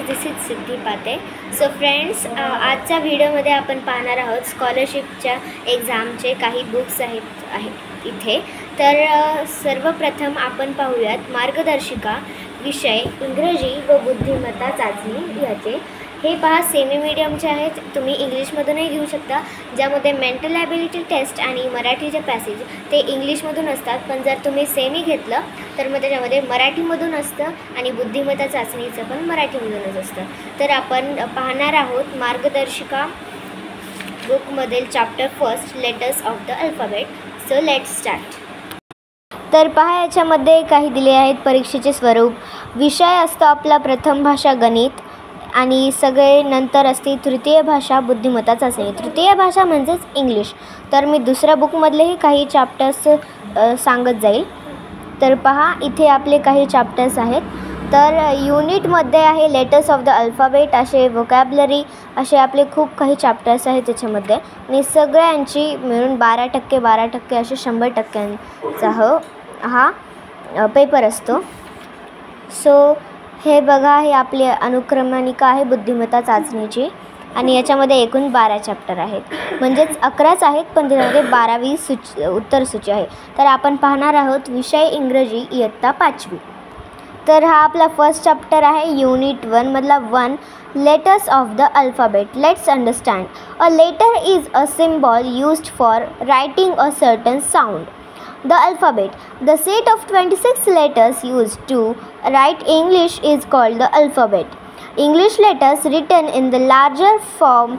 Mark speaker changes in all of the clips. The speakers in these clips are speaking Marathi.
Speaker 1: दिस इज सिद्धी पाते. सो फ्रेंड्स, आजच्या व्हिडिओमध्ये आपण पाहणार आहोत स्कॉलरशिपच्या एक्झामचे काही बुक्स आहेत इथे. तर सर्वप्रथम आपण पाहूयात मार्गदर्शिका विषय इंग्रजी व बुद्धिमत्ता चाचणी याचे. हे पहा सेमी मीडियमचे आहेत, तुम्ही इंग्लिशमधूनही घेऊ शकता, ज्यामध्ये मेंटल ॲबिलिटी टेस्ट आणि मराठीचे पॅसेज ते इंग्लिशमधून असतात. पण जर तुम्ही सेमी घेतलं तर मग त्याच्यामध्ये मराठीमधून असतं आणि बुद्धिमत्ता चाचणीचं पण मराठीमधूनच असतं. तर आपण पाहणार आहोत मार्गदर्शिका बुकमधील chapter first, letters of the alphabet. So let's start. तर पहा, याच्यामध्ये काही दिले आहेत परीक्षेचे स्वरूप. विषय असतो आपला प्रथम भाषा गणित आणि सगळे नंतर असते तृतीय भाषा बुद्धिमत्ता चाचणी. तृतीय भाषा म्हणजेच इंग्लिश. तर मी दुसऱ्या बुकमधलेही काही चॅप्टर्स सांगत जाईल. तर पहा, इथे आपले काही चॅप्टर्स आहेत. तर युनिटमध्ये आहे लेटर्स ऑफ द अल्फाबेट, असे व्होकॅब्लरी, असे आपले खूप काही चॅप्टर्स आहेत त्याच्यामध्ये. आणि सगळ्यांची मिळून 12% असे 100% हा पेपर असतो. सो हे बघा, हे आपली अनुक्रमणिका आहे बुद्धिमत्ता चाचणीची आणि याच्यामध्ये एकूण 12 चॅप्टर आहेत. म्हणजेच 11च आहेत, पण त्याच्यामध्ये 12वी उत्तरसूची आहे. तर आपण पाहणार आहोत विषय इंग्रजी इयत्ता 5वी. तर हा आपला फर्स्ट चॅप्टर आहे युनिट 1 मधला 1, letters of the alphabet. Let's understand. A letter is a symbol used for writing a certain sound. The alphabet. The set of 26 letters used to write English is called the alphabet. English letters written in the larger form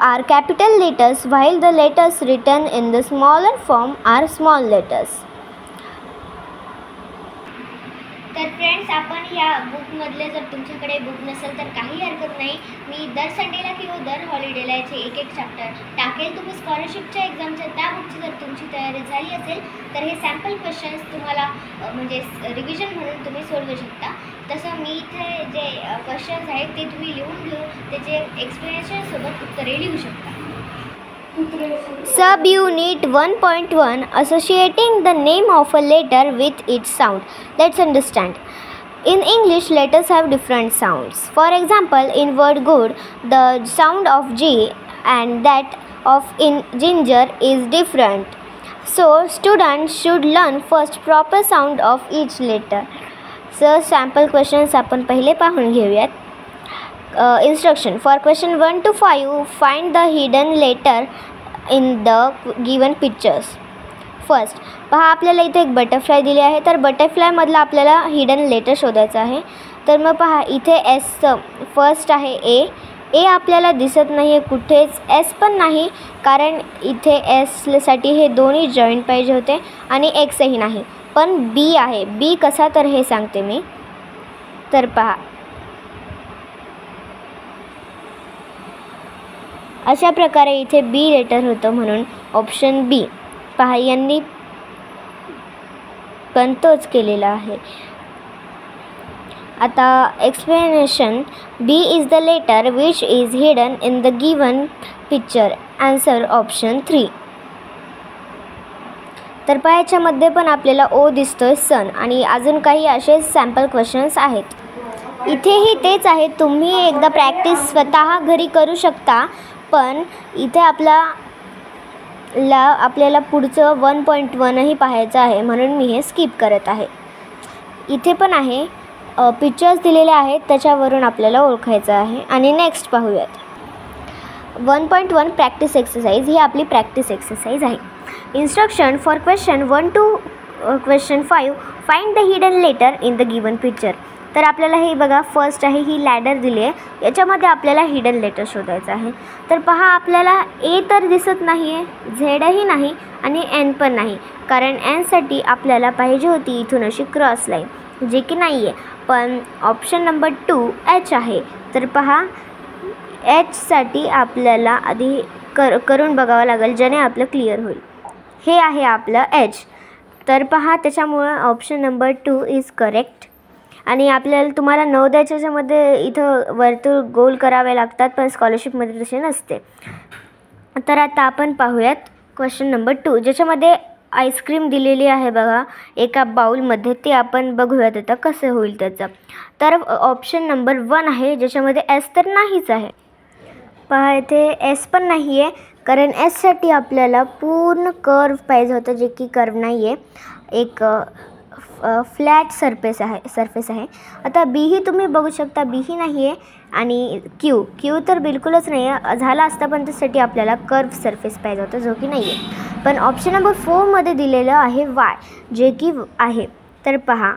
Speaker 1: are capital letters, while the letters written in the smaller form are small letters. तर फ्रेंड्स, आपण ह्या बुकमधले जर तुमच्याकडे बुक नसेल तर काही हरकत नाही, मी दर संडेला किंवा दर हॉलिडेला याचे एक चॅप्टर टाकेल. तुम्ही स्कॉलरशिपच्या एक्झामच्या त्या बुकची जर तुमची तयारी झाली असेल तर हे सॅम्पल क्वेश्चन्स तुम्हाला म्हणजे रिव्हिजन म्हणून तुम्ही सोडवू शकता. तसं मी इथे जे क्वेश्चन्स आहेत ते तुम्ही लिहून घेऊन त्याचे एक्सप्लेनेशनसोबत उत्तरे लिहू शकता. Sub Unit 1.1 Associating the name of a letter with its sound. Let's understand. In English, letters have different sounds. For example, in word good, the sound of G and that of in ginger is different. So, students should learn first proper sound of each letter. So, sample questions आपण पहिले पाहून घेऊयात. Instruction for question 1 to 5, find the hidden letter in the given pictures. First, पहा, आपल्याला इथे एक बटरफ्लाय दिली आहे. तर बटरफ्लायमधला आपल्याला हिडन लेटर शोधायचं आहे. तर मग पहा, इथे एसचं फर्स्ट आहे ए आपल्याला दिसत नाही आहे कुठेच. एस पण नाही, कारण इथे एससाठी हे दोन्ही जॉईंट पाहिजे होते आणि एक्सही नाही. पण बी आहे. बी कसा, तर हे सांगते मी. तर पहा, अशा प्रकारे इथे बी लेटर होतं, म्हणून ऑप्शन बी. पहा, यांनी पण तोच केलेला आहे. आता explanation. B is the letter which is hidden in the given picture. Answer option 3. तर पहा, याच्यामध्ये पण आपल्याला ओ दिसतोय, सन, आणि अजून काही असे सॅम्पल क्वेश्चन्स आहेत. इथेही तेच आहे. तुम्ही एकदा प्रॅक्टिस स्वतः घरी करू शकता. पण इथे आपल्याला पुढचं 1.1ही पाहायचं आहे, म्हणून मी हे स्किप करत आहे. इथे पण आहे, पिक्चर्स दिलेले आहेत, त्याच्यावरून आपल्याला ओळखायचं आहे. आणि नेक्स्ट पाहूयात 1.1 प्रॅक्टिस एक्सरसाइज. ही आपली प्रॅक्टिस एक्सरसाइज आहे. Instruction for question 1 to question 5, find the hidden letter in the given picture. तर आपल्याला हे बघा, फर्स्ट आहे, ही लॅडर दिली आहे, याच्यामध्ये आपल्याला हिडन लेटर शोधायचं आहे. तर पहा, आपल्याला ए तर दिसत नाही आहे, झेडही नाही आणि एन पण नाही, कारण एनसाठी आपल्याला पाहिजे होती इथून अशी क्रॉस लाईन, जे की नाही आहे. पण ऑप्शन नंबर 2 एच आहे. तर पहा, एचसाठी आपल्याला आधी करून बघावं लागेल, ज्याने आपलं क्लिअर होईल. हे आहे आपलं एच. तर पहा, त्याच्यामुळं ऑप्शन नंबर 2 इज करेक्ट. आणि आपल्याला तुम्हाला नवोदयाच्यामध्ये इथं वर्तुळ गोल करावे लागतात, पण स्कॉलरशिपमध्ये तसे नसते. तर आता आपण पाहूयात क्वेश्चन नंबर 2, ज्याच्यामध्ये आईस्क्रीम दिलेली आहे बघा एका बाउलमध्ये, ते आपण बघूयात आता कसं होईल त्याचं. तर ऑप्शन नंबर 1 आहे, ज्याच्यामध्ये एस तर नाहीच आहे. पहा इथे एस पण नाही आहे, कारण एससाठी आपल्याला पूर्ण कर्व पाहिजे होतं, जे की कर्व नाही आहे, एक फ्लॅट सरफेस आहे. आता बी ही तुम्ही बघू शकता, बी ही नाही आहे. आणि क्यू तर बिलकुलच नाही आहे, झाला असता, पण त्यासाठी आपल्याला कर्व सरफेस पाहिजे होतं, जो की नाही आहे. पण ऑप्शन नंबर 4मध्ये दिलेलं आहे वाय, जे की आहे. तर पहा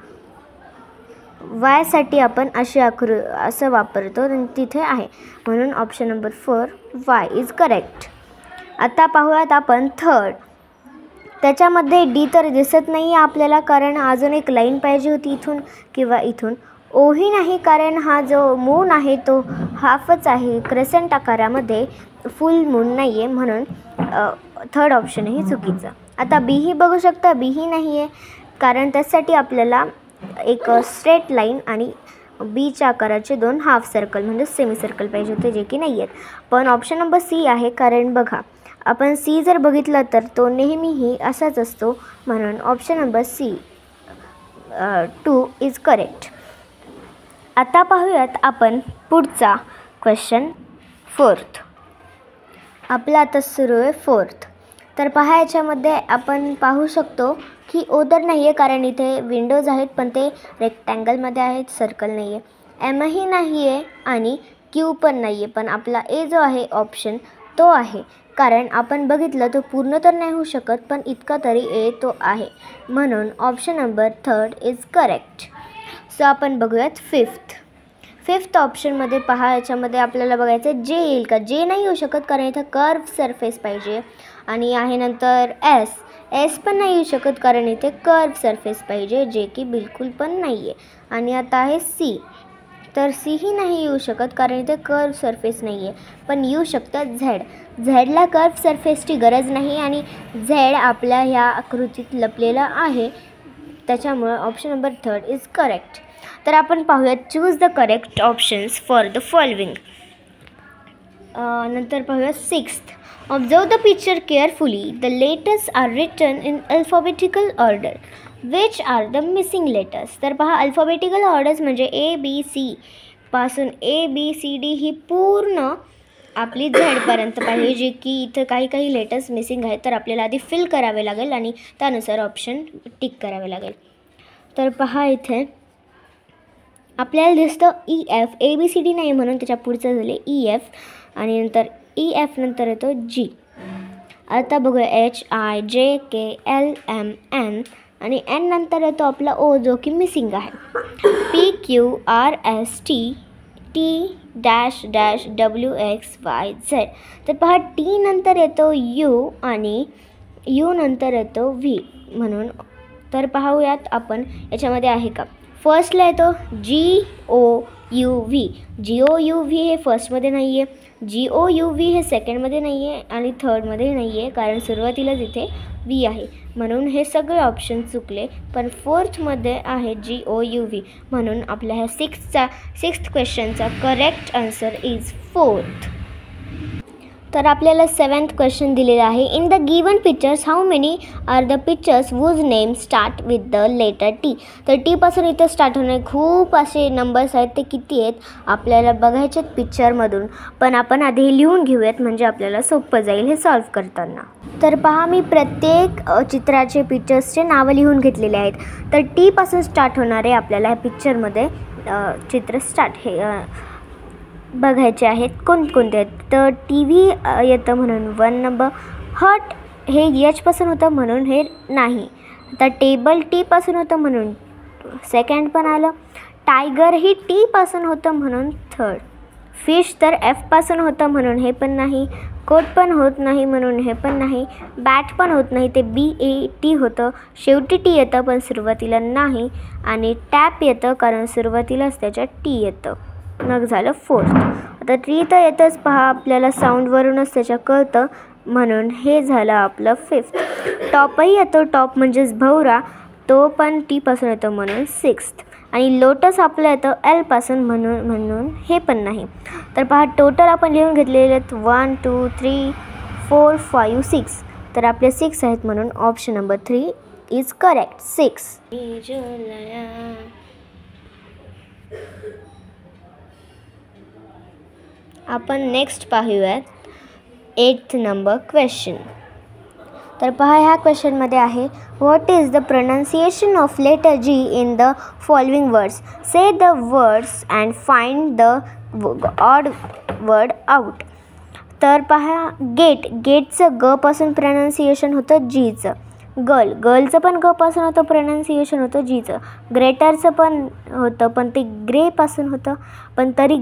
Speaker 1: वायसाठी आपण असं वापरतो आणि तिथे आहे, म्हणून option number 4 Y is correct. आता पाहूयात आपण थर्ड. त्याच्यामध्ये डी तर दिसत नाही आहे आपल्याला, कारण अजून एक लाईन पाहिजे होती इथून किंवा इथून. ओही नाही, कारण हा जो मून आहे तो हाफच आहे, क्रेसेंट आकारामध्ये, फुल मून नाही आहे, म्हणून थर्ड ऑप्शनही चुकीचं. आता बी ही बघू शकता, बी ही नाही आहे, कारण त्यासाठी आपल्याला एक स्ट्रेट लाईन आणि बीच्या आकाराचे 2 हाफ सर्कल म्हणजे सेमी सर्कल पाहिजे होते, जे की नाही आहेत. पण ऑप्शन नंबर सी आहे, कारण बघा आपण सी जर बघितलं तर तो नेहमीही असाच असतो, म्हणून option number C 2 is correct. आता पाहूयात आपण पुढचा क्वेश्चन, फोर्थ. आपला आता सुरू आहे फोर्थ. तर पहा याच्यामध्ये आपण पाहू शकतो की ओ तर नाही आहे, कारण इथे विंडोज आहेत, पण ते रेक्टँगलमध्ये आहेत, सर्कल नाही आहे. एमही नाही आहे आणि क्यू पण नाही आहे, पण आपला ए जो आहे ऑप्शन तो आहे, कारण आपण बघितलं तो पूर्ण तर नाही होऊ शकत, पण इतका तरी ए तो आहे, म्हणून option number 3 is correct. So आपण बघूयात फिफ्थ ऑप्शनमध्ये. पहा याच्यामध्ये आपल्याला बघायचं जे येईल का. जे नाही येऊ शकत, कारण इथं कर्व सरफेस पाहिजे. आणि आहे नंतर एस पण नाही येऊ शकत, कारण इथे कर्व सरफेस पाहिजे, जे की बिलकुल पण नाही आहे. आणि आता आहे सी. तर सी ही नाही येऊ शकत, कारण इथे कर्व सरफेस नाही आहे, पण येऊ शकतं झेडला कर्व सरफेसची गरज नाही, आणि झेड आपल्या ह्या आकृतीत लपलेला आहे, त्याच्यामुळे ऑप्शन नंबर 3 इज करेक्ट. तर आपण पाहूयात choose the correct options for the following. नंतर पाहूयात 6th. Observe the picture carefully. The letters are written in alphabetical order. Which are the missing letters. तर पहा अल्फाबेटिकल ऑर्डर्स म्हणजे ABC पासून ABCD ही पूर्ण आपली झेडपर्यंत पाहिजे, जे की इथं काही लेटर्स मिसिंग आहेत, तर आपल्याला आधी फिल करावे लागेल आणि त्यानुसार ऑप्शन टिक करावे लागेल. तर पहा इथे आपल्याला दिसतं EF. ABCD नाही, म्हणून त्याच्या पुढचं झाले EF, आणि नंतर EF नंतर येतो G. आता बघूया HIJKLMN, आणि N नंतर येतो आपला O, जो की मिसिंग आहे. PQRST T-WXYZ. तर पहा T नंतर येतो U आणि U नंतर येतो V, म्हणून. तर पाहूयात आपण याच्यामध्ये आहे का. फर्स्टला येतो GOUV. GOUV हे फर्स्टमध्ये नाही आहे, GOUV हे सेकंडमध्ये नाही आहे, आणि थर्डमध्ये नाही आहे, कारण सुरुवातीलाच इथे V आहे, म्हणून हे सगळे ऑप्शन चुकले. पण फोर्थमध्ये आहे GOUV, म्हणून आपल्या ह्या सिक्स्थ क्वेश्चनचा करेक्ट आन्सर इज 4th. तर आपल्याला 7th क्वेश्चन दिलेला आहे. In the given pictures how many are the pictures whose name start with the letter T. तर T पासून इथं स्टार्ट होणारे खूप असे नंबर्स आहेत, ते किती आहेत आपल्याला बघायचे पिक्चरमधून, पण आपण आधी लिहून घेऊयात, म्हणजे आपल्याला सोपं जाईल हे सॉल्व करताना. तर पहा मी प्रत्येक चित्राचे पिक्चर्सचे नावं लिहून घेतलेले आहेत. तर T पासून स्टार्ट होणारे आपल्याला ह्या पिक्चरमध्ये चित्र स्टार्ट हे बघायचे आहेत. कोणकोणते आहेत. तर TV येतं म्हणून 1 नंबर. हट हे H पासून होतं म्हणून हे नाही. आता टेबल T पासून होतं म्हणून सेकंड पण आलं. टायगर ही T पासून होतं म्हणून थर्ड. फिश तर F पासून होतं म्हणून हे पण नाही. कोट पण होत नाही म्हणून हे पण नाही. बॅट पण होत नाही, ते BAT होतं. शेवटी T येतं पण सुरुवातीला नाही. आणि टॅप येतं कारण सुरुवातीलाच त्याच्यात T येतं. मग झालं 4th. आता ट्री तर येतंच, पहा आपल्याला साऊंडवरूनच त्याच्या कळतं, म्हणून हे झालं आपलं 5th. टॉपही येतो, टॉप म्हणजेच भवरा, तो पण T पासून येतो म्हणून 6th. आणि लोटस आपलं येतं L पासून म्हणून हे पण नाही. तर पहा टोटल आपण लिहून घेतलेले आहेत 1 2 3 4 5 6. तर आपले 6 आहेत, म्हणून ऑप्शन नंबर 3 इज करेक्ट. 6. आपण नेक्स्ट पाहूयात 8th नंबर क्वेश्चन. तर पहा, ह्या क्वेश्चनमध्ये आहे, what is the pronunciation of letter G in the following words? Say the words and find the odd word out. तर पहा, गेटचं ग पासून प्रोनाउन्सिएशन होतं जीचं. गर्लचं पण ग पासून होतं प्रोनाउन्सिएशन होतं जीचं. ग्रेटरचं पण होतं, पण ते ग्रे पासून होतं, पण तरी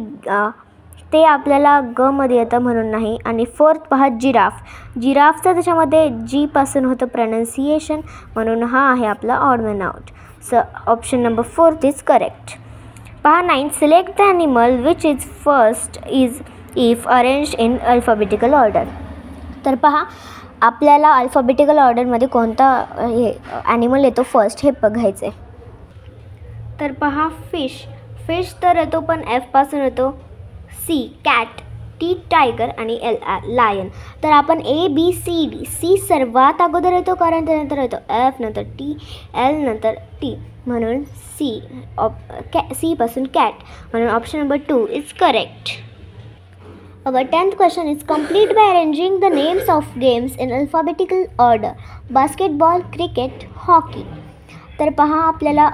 Speaker 1: ते आपल्याला ग मध्ये येतं म्हणून नाही. आणि 4th पहा, जिराफचं त्याच्यामध्ये जी पासून होतं प्रोनाउन्सिएशन, म्हणून हा आहे आपला odd one out. So option number 4 is correct. पहा 9th, select the animal which is first is if arranged in alphabetical order. तर पहा, आपल्याला अल्फाबेटिकल ऑर्डरमध्ये कोणता ॲनिमल येतो फर्स्ट हे बघायचं आहे. तर पहा, फिश तर येतो, पण F पासून येतो. C कॅट, T टायगर आणि L लायन. तर आपण ABCD, C सर्वात अगोदर येतो कारण त्यानंतर येतो F, नंतर T, L, नंतर T, म्हणून C पासून कॅट, म्हणून option number 2 is correct. Our 10th question is, complete by arranging the names of games in alphabetical order. Basketball, cricket, hockey. तर पहा, आपल्याला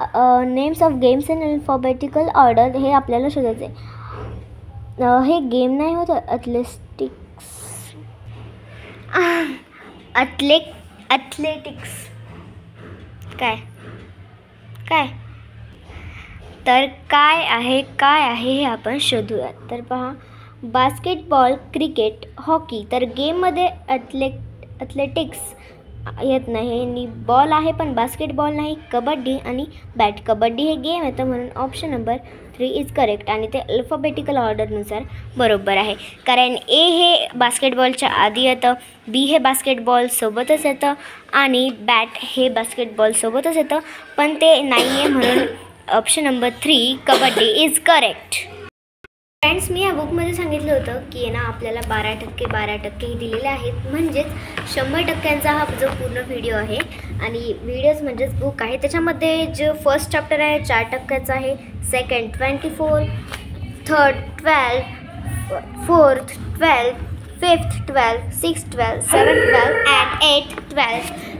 Speaker 1: names of games in alphabetical order हे आपल्याला शोधायचे. हे गेम नाही होतं, ॲथलेटिक्स काय तर काय आहे हे आपण शोधूयात. तर पहा, बास्केटबॉल, क्रिकेट, हॉकी. तर गेममध्ये ॲथलेटिक्स येत नाही आणि बॉल आहे पण बास्केटबॉल नाही. कबड्डी आणि बॅट, कबड्डी हे गेम येतं, म्हणून ऑप्शन नंबर 3 इज करेक्ट. आणि ते अल्फाबेटिकल ऑर्डरनुसार बरोबर आहे, कारण ए हे बास्केटबॉलच्या आधी येतं, बी हे बास्केटबॉलसोबतच येतं आणि बॅट हे बास्केटबॉलसोबतच येतं, पण ते नाही आहे, म्हणून option number 3 kabaddi is correct. Friends, मी या बुकमध्ये सांगितलं होतं की ना आपल्याला 12% हे दिलेले आहेत, म्हणजेच 100% हा जो पूर्ण व्हिडिओ आहे. आणि व्हिडिओज म्हणजेच बुक आहे, त्याच्यामध्ये जो फर्स्ट चॅप्टर आहे 4% आहे, second 24, third 12, fourth 12, fifth 12, sixth 12, 7th 12 and 8th 12%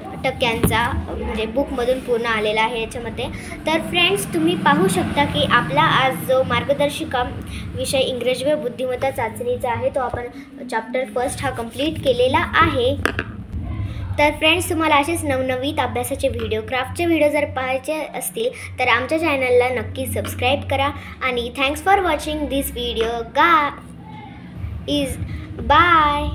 Speaker 1: म्हणजे बुकमधून पूर्ण आलेला आहे याच्यामध्ये. तर फ्रेंड्स, तुम्ही पाहू शकता की आपला आज जो मार्गदर्शिका विषय इंग्रजी व बुद्धिमत्ता चाचणीचा आहे तो आपण चॅप्टर फर्स्ट हा कंप्लीट केलेला आहे. तर फ्रेंड्स, तुम्हाला असेच नवनवीन अभ्यासाचे व्हिडिओ, क्राफ्टचे व्हिडिओ जर पाहायचे असतील तर आमच्या चॅनलला नक्की सबस्क्राईब करा. आणि thanks for watching this video bye.